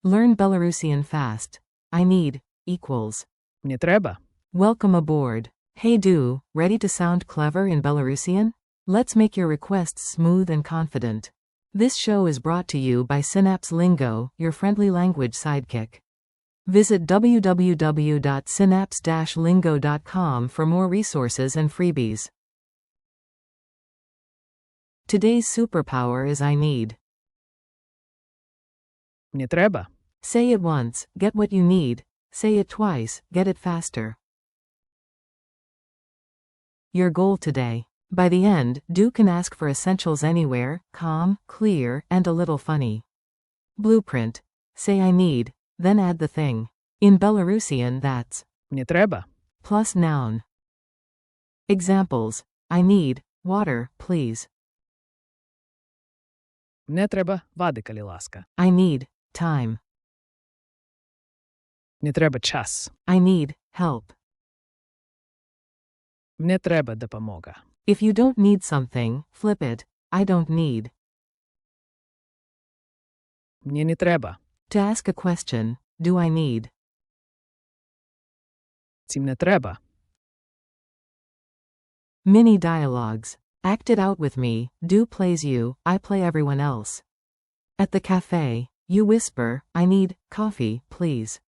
Learn Belarusian fast. I need equals. Мне треба. Welcome aboard. Hey do, ready to sound clever in Belarusian? Let's make your requests smooth and confident. This show is brought to you by Synapse Lingo, your friendly language sidekick. Visit www.synapse-lingo.com for more resources and freebies. Today's superpower is I need. Мне треба. Say it once, get what you need. Say it twice, get it faster. Your goal today. By the end, do can ask for essentials anywhere, calm, clear, and a little funny. Blueprint. Say I need, then add the thing. In Belarusian that's Мне треба. plus noun. Examples. I need water, please. Мне треба води, коли ласка. I need time. Мне треба час. I need help. Мне треба допомога. If you don't need something, flip it. I don't need. Мне не треба. To ask a question, do I need? Цим не треба. Mini dialogues. Act it out with me. Do plays you, I play everyone else. At the cafe, you whisper, I need coffee, please.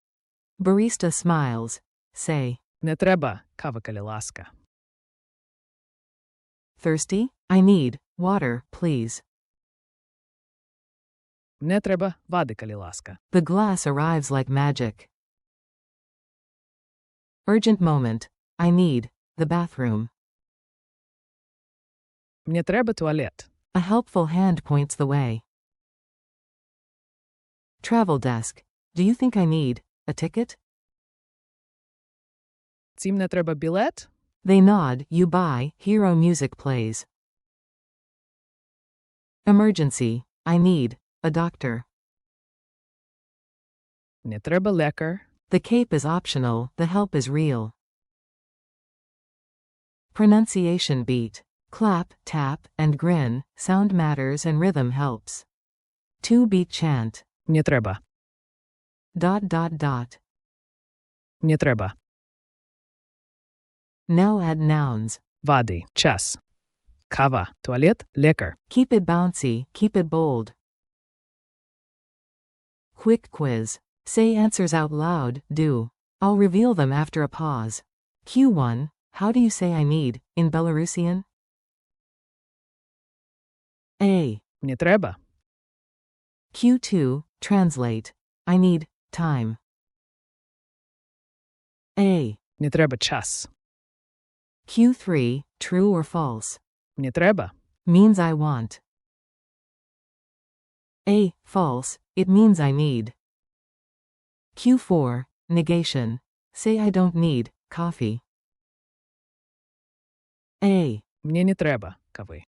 Barista smiles. Say, Не треба кава, коли ласка. thirsty? I need water, please. Мне треба води, коли ласка. The glass arrives like magic. Urgent moment. I need the bathroom. Мне треба туалет. A helpful hand points the way. Travel desk. Do you think I need a ticket? Цим не треба білет. They nod, you buy, hero music plays. Emergency. I need a doctor. Не треба лекар. The cape is optional, the help is real. Pronunciation beat. Clap, tap, and grin, sound matters and rhythm helps. 2-beat chant. Не треба. Dot. Не треба. Now add nouns. Води, час. Кава, туалет, лекар. Keep it bouncy, keep it bold. Quick quiz. Say answers out loud, do. I'll reveal them after a pause. Q1. How do you say I need, in Belarusian? A. Мне треба. Q2. Translate. I need time. A. Мне треба час. Q3. True or false. Мне треба. Means I want. A. False. It means I need. Q4. Negation. Say I don't need coffee. A. Мне не треба кави.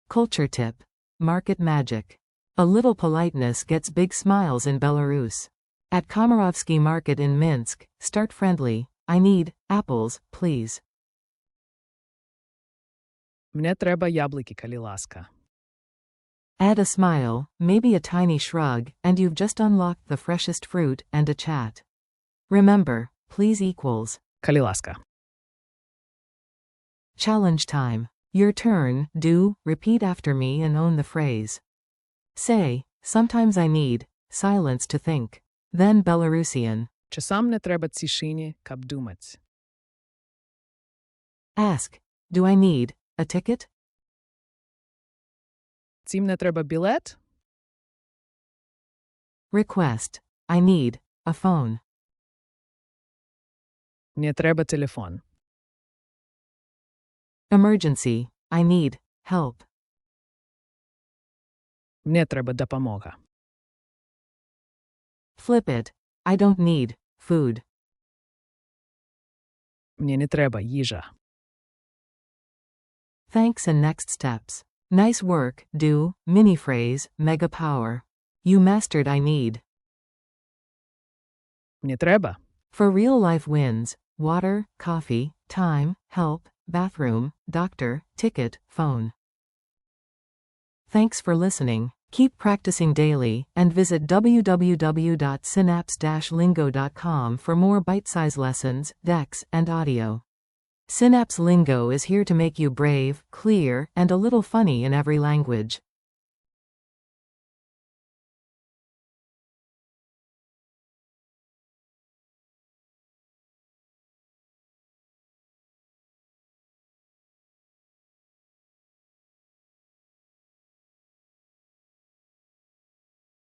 Culture tip. Market magic. A little politeness gets big smiles in Belarus. At Komarovsky Market in Minsk, start friendly. I need apples, please. Мне треба яблуки, коли ласка. Add a smile, maybe a tiny shrug, and you've just unlocked the freshest fruit and a chat. Remember, please equals. Коли ласка. Challenge time. Your turn, do, repeat after me and own the phrase. Say, sometimes I need silence to think. Then Belarusian. Часам не треба тишині, каб думать. Ask, do I need a ticket? Цим не треба білет. Request, I need a phone. Мне треба телефон. Emergency, I need help. Мне треба допомога. Flip it, I don't need food. Мне не треба їжа. Thanks and next steps. Nice work, do, mini phrase, mega power. You mastered I need. Мне треба. For real life wins, water, coffee, time, help, bathroom, doctor, ticket, phone. Thanks for listening. Keep practicing daily, and visit www.synapse-lingo.com for more bite-sized lessons, decks, and audio. Synapse Lingo is here to make you brave, clear, and a little funny in every language.